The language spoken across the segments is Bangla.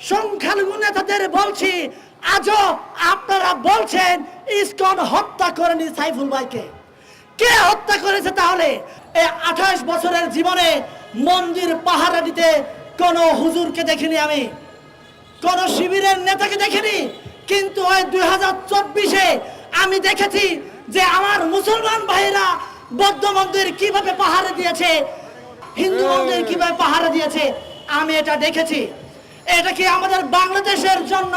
সংখ্যালঘু নেতাদের বলছি, আজও আপনারা বলছেন ইসকন হত্যা করেনি সাইফুল ভাইকে। কে হত্যা করেছে তাহলে? এই 28 বছরের জীবনে মন্দির পাহারা দিতে কোন হুজুরকে দেখিনি, আমি কোন শিবিরের নেতাকে দেখিনি। কিন্তু ওই 2024-এ আমি দেখেছি যে আমার মুসলমান ভাইরা বৌদ্ধ মন্দির কিভাবে পাহারা দিয়েছে, হিন্দু মন্দির কিভাবে পাহারা দিয়েছে, আমি এটা দেখেছি। এটা কি আমাদের বাংলাদেশের জন্য,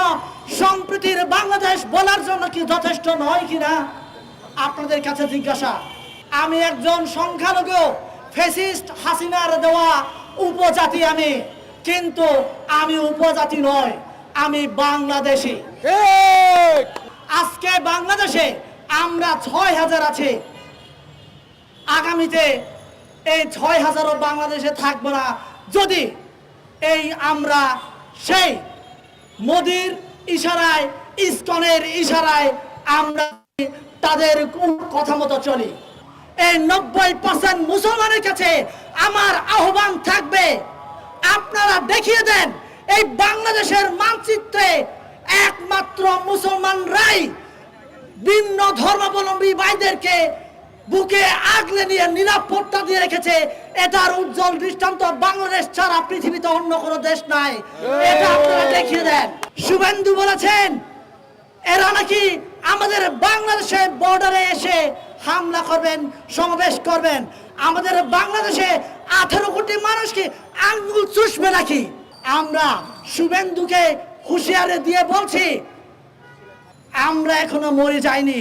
সম্প্রীতির বাংলাদেশ বলার জন্য কি যথেষ্ট নয় কিনা? আপনাদের কাছে জিজ্ঞাসা। আমি একজন সংখ্যালঘু, ফ্যাসিস্ট হাসিনার দেওয়া উপজাতি আমি, কিন্তু আমি উপজাতি নয়, আমি বাংলাদেশি। আজকে বাংলাদেশে আমরা 6000 আছে, আগামীতে এই 6000ও বাংলাদেশে থাকবো না যদি এই আমরা সেই মোদির ইশারায়, ইসকনের ইশারায় আমরা তাদের কথা মতো চলি। এই 90% মুসলমানের কাছে আমার আহ্বান থাকবে, আপনারা দেখিয়ে দেন এই বাংলাদেশের মানচিত্রে একমাত্র মুসলমানরাই ভিন্ন ধর্মাবলম্বী ভাইদেরকে বুকে আগলে নিয়ে নিরাপত্তা দিয়ে রেখেছে। এটার উজ্জ্বল দৃষ্টান্ত বাংলাদেশ ছাড়া পৃথিবীতে অন্য কোনো দেশ নাই। এটা আপনারা দেখিয়ে দেন। শুভেন্দু বলেছেন এরা নাকি আমাদের বাংলাদেশের বর্ডারে এসে হামলা করবেন, সমাবেশ করবেন। আমাদের বাংলাদেশে 18 কোটি মানুষকে আঙ্গুল চুষবে নাকি? আমরা শুভেন্দুকে হুঁশিয়ারি দিয়ে বলছি, আমরা এখনো মরে যাইনি,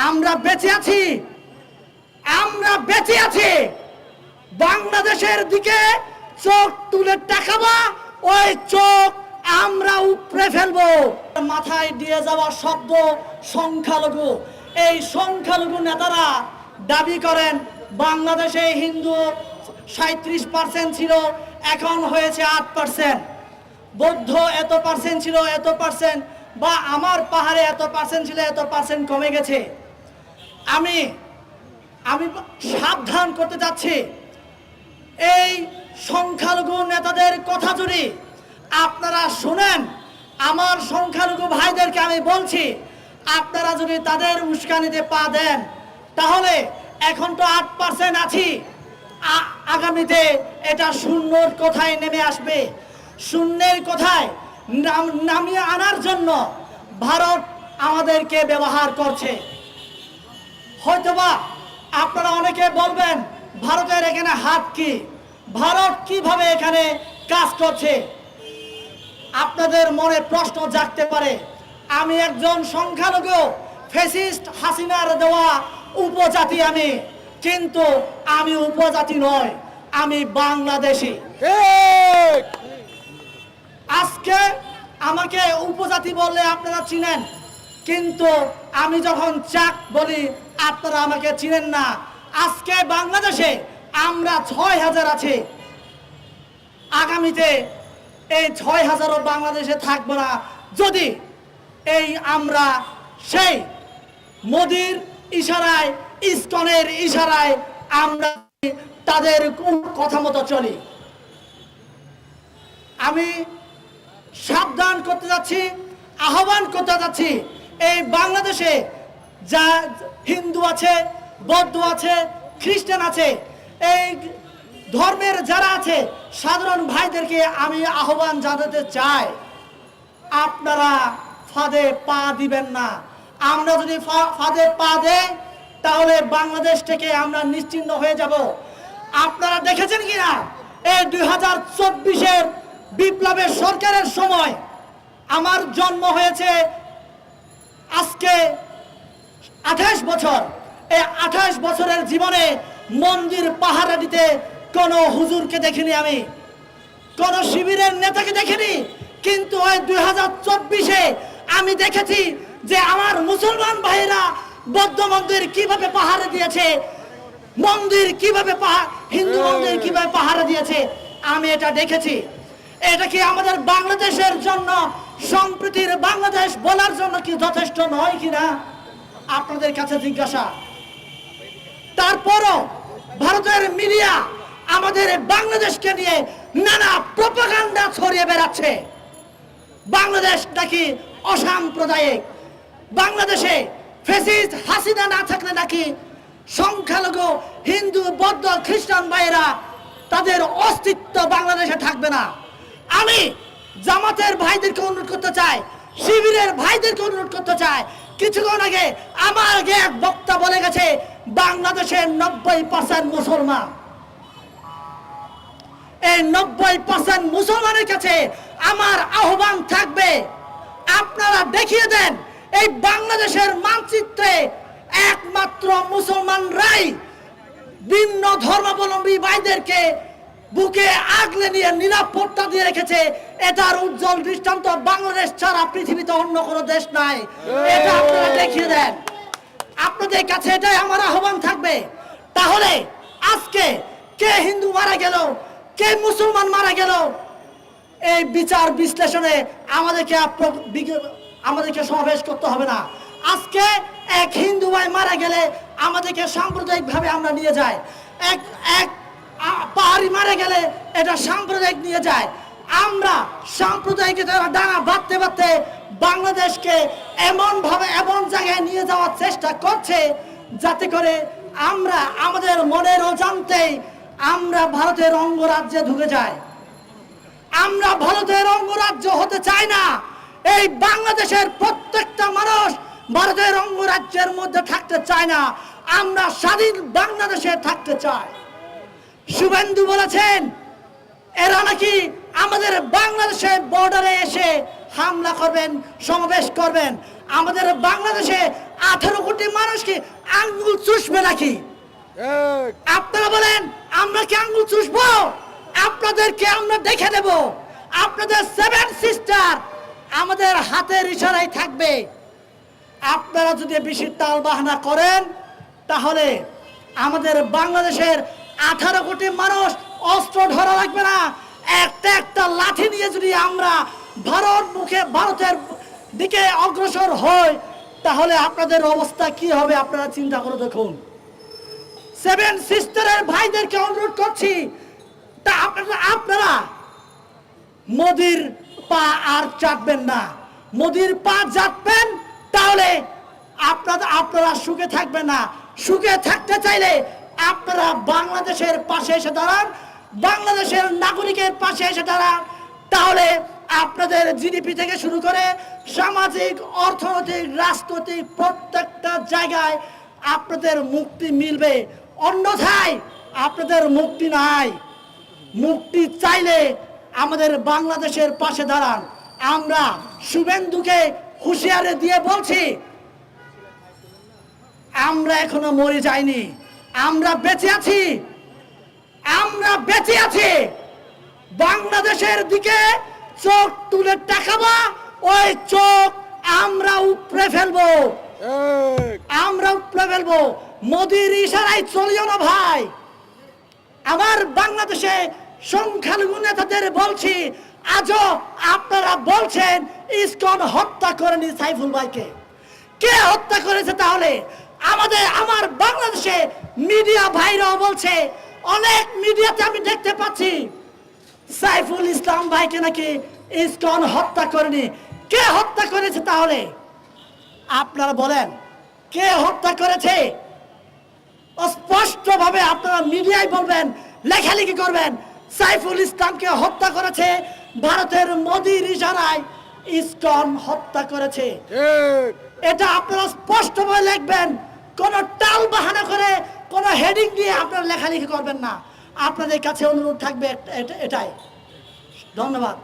আমরা বেঁচে আছি, আমরা বেঁচে আছি। বাংলাদেশের দিকে চোখ তুলে তাকাবা, ওই চোখ আমরা উপড়ে ফেলবো। মাথায় দিয়ে যাওয়া শব্দ সংখ্যালঘু। এই সংখ্যালঘু নেতারা দাবি করেন বাংলাদেশে হিন্দু 37% ছিল, এখন হয়েছে 8%। বৌদ্ধ এত পার্সেন্ট ছিল, এত পার্সেন্ট, বা আমার পাহাড়ে এত পার্সেন্ট ছিল, এত পার্সেন্ট কমে গেছে। আমি সাবধান করতে চাচ্ছি, এই সংখ্যালঘু নেতাদের কথা যদি আপনারা শুনেন, আমার সংখ্যালঘু ভাইদেরকে আমি বলছি, আপনারা যদি তাদের উস্কানিতে পা দেন, তাহলে এখন তো 8% আছি, আগামীতে এটা শূন্যর কোথায় নেমে আসবে। শূন্যের কোথায় নামিয়ে আনার জন্য ভারত আমাদেরকে ব্যবহার করছে। হয়তোবা আপনারা অনেকে বলবেন ভারতের এখানে হাত কি, ভারত কিভাবে এখানে কাজ করছে, আপনাদের মনে প্রশ্ন জাগতে পারে। আমি একজন সংখ্যালঘু, ফ্যাসিস্ট হাসিনার দেওয়া উপজাতি আমি, কিন্তু আমি উপজাতি নয়, আমি বাংলাদেশি। আজকে আমাকে উপজাতি বললে আপনারা চিনেন, কিন্তু আমি যখন চাক বলি আপনারা আমাকে চিনেন না। আজকে বাংলাদেশে আমরা 6000 আছে, আগামীতে এই 6000ও বাংলাদেশে থাকবো না যদি এই আমরা সেই মোদির ইশারায়, ইসকনের ইশারায় আমরা তাদের কথা মতো চলি। আমি সাবধান করতে যাচ্ছি, আহ্বান করতে যাচ্ছি, এই বাংলাদেশে যা হিন্দু আছে, বৌদ্ধ আছে, খ্রিস্টান আছে, এই ধর্মের যারা আছে সাধারণ ভাইদেরকে আমি আহ্বান জানাতে চাই, আপনারা ফাঁদে পা দিবেন না। আমরা যদি ফাঁদে পা দেই তাহলে বাংলাদেশ থেকে আমরা নিশ্চিহ্ন হয়ে যাব। আপনারা দেখেছেন কিনা এই 2024-এর বিপ্লবের সরকারের সময় আমার জন্ম হয়েছে আজকে 28 বছর। এই 28 বছরের জীবনে মন্দির পাহারা দিতে কোন হুজুরকে দেখিনি, আমি কোন শিবিরের নেতাকে দেখিনি। কিন্তু ওই 2024-এ আমি দেখেছি যে আমার মুসলমান ভাইরা বৌদ্ধ মন্দির কিভাবে পাহারা দিয়েছে, মন্দির কিভাবে হিন্দু মন্দির কিভাবে পাহারা দিয়েছে, আমি এটা দেখেছি। এটা কি আমাদের বাংলাদেশের জন্য, সম্প্রীতির বাংলাদেশ বলার জন্য কি যথেষ্ট নয় কিনা? আপনাদের কাছে জিজ্ঞাসা। তারপরও ভারতের মিডিয়া আমাদের বাংলাদেশকে নিয়ে নানা প্রপাগান্ডা ছড়িয়ে বেড়াচ্ছে। বাংলাদেশ নাকি অসাম্প্রদায়িক, বাংলাদেশে ফ্যাসিস্ট হাসিনা না থাকলে নাকি সংখ্যালঘু হিন্দু বৌদ্ধ খ্রিস্টান ভাইয়েরা তাদের অস্তিত্ব বাংলাদেশে থাকবে না। আমি জামাতের ভাইদেরকে অনুরোধ করতে চাই, শিবিরের ভাইদেরকে অনুরোধ করতে চাই, কিছুক্ষণ আগে আমার আগে এক বক্তা বলে গেছে বাংলাদেশের 90% মুসলমান। এই 90% মুসলমানের কাছে আমার আহ্বান থাকবে, আপনারা দেখিয়ে দেন এই বাংলাদেশের মানচিত্রে একমাত্র মুসলমানরাই ভিন্ন ধর্মাবলম্বী ভাইদেরকে বুকে আগলে নিয়ে নিরাপত্তা দিয়ে রেখেছে। এটার উজ্জ্বল দৃষ্টান্ত বাংলাদেশ ছাড়া পৃথিবীতে অন্য কোনো দেশ নাই। এটা আপনারা দেখিয়ে দেন, আপনাদের কাছে এটাই আমার আহ্বান থাকবে। তাহলে আজকে কে হিন্দু মারা গেল, কে মুসলমান মারা গেল, এই বিচার বিশ্লেষণে আমাদেরকে সমাবেশ করতে হবে না। আজকে এক হিন্দু ভাই মারা গেলে আমাদেরকে সাম্প্রদায়িক ভাবে আমরা নিয়ে যাই, এক পাহাড়ি মারা গেলে এটা সাম্প্রদায়িক নিয়ে যায়। আমরা সাম্প্রদায়িক ডানা বাঁধতে বাঁধতে বাংলাদেশকে এমন ভাবে এমন জায়গায় নিয়ে যাওয়ার চেষ্টা করছে যাতে করে আমরা আমাদের মনের অজান্তেই আমরা ভারতের অঙ্গরাজ্যে ঢুকে যাই। আমরা ভারতের অঙ্গরাজ্য হতে চাই না। এই বাংলাদেশের প্রত্যেকটা মানুষ ভারতের অঙ্গরাজ্যের মধ্যে থাকতে চায় না, আমরা স্বাধীন বাংলাদেশে থাকতে চাই। শুভেন্দু বলেছেন এরা নাকি আমাদের বাংলাদেশের বর্ডারে এসে হামলা করবেন, সমাবেশ করবেন। আমাদের বাংলাদেশে 18 কোটি মানুষ কি আঙ্গুল চুষবে নাকি? আপনারা বলেন আমরা কি আঙ্গুল চুষবো? আপনাদেরকে আমরা দেখে দেব। আপনাদের 7 সিস্টার আমাদের হাতের ইশারায় থাকবে। আপনারা যদি বেশি তাল বাহানা করেন তাহলে আমাদের বাংলাদেশের 18 কোটি মানুষ অস্ত্র ধরা লাগবে না। একটা লাঠি নিয়ে যদি আমরা ভারতের দিকে অগ্রসর হই তাহলে আপনাদের অবস্থা কি হবে আপনারা চিন্তা করে দেখুন। 7 সিস্টারের ভাইদেরকে অনুরোধ করছি, তা আপনারা মোদির পা আর চাটবেন না। মোদির পা চাটবেন তাহলে আপনারা সুখে থাকবেন না। সুখে থাকতে চাইলে আপনারা বাংলাদেশের পাশে এসে দাঁড়ান, বাংলাদেশের নাগরিকের পাশে এসে দাঁড়ান। তাহলে আপনাদের জিডিপি থেকে শুরু করে সামাজিক, অর্থনৈতিক, রাজনৈতিক প্রত্যেকটা জায়গায় আপনাদের মুক্তি মিলবে। অন্যথায় আপনাদের মুক্তি নাই। মুক্তি চাইলে আমাদের বাংলাদেশের পাশে দাঁড়ান। আমরা শুভেন্দুকে হুঁশিয়ারি দিয়ে বলছি, আমরা এখনো মরে যাইনি, আমরা বেঁচে আছি, আমরা বেঁচে আছি। বাংলাদেশের দিকে চোখ তুলে তাকাবা, ওই চোখ আমরা উপড়ে ফেলবো, আমরা উপড়ে ফেলবো। মোদির ইশারায় চলিও না ভাই। আমার বাংলাদেশে সংখ্যালঘু নেতাদের বলছি, আজও আপনারা বলছেন ইসকন হত্যা করেনি সাইফুল ভাইকে। কে হত্যা করেছে? তাহলে আমার বাংলাদেশে মিডিয়া ভাইরাও বলছে, অনেক মিডিয়াতে আমি দেখতে পাচ্ছি সাইফুল ইসলাম ভাইকে নাকি ইসকন হত্যা করেনি। কে হত্যা করেছে? তাহলে আপনারা বলেন কে হত্যা করেছে? স্পষ্টভাবে আপনারা মিডিয়ায় বলবেন, লেখালেখি করবেন, সাইফুল ইসলামকে হত্যা করেছে ভারতের মোদির ইশারায় ইসকন হত্যা করেছে। এটা আপনারা স্পষ্টভাবে লিখবেন, কোন টাল বাহানা করে কোন হেডিং দিয়ে আপনারা লেখালেখি করবেন না। আপনাদের কাছে অনুরোধ থাকবে এটাই। ধন্যবাদ।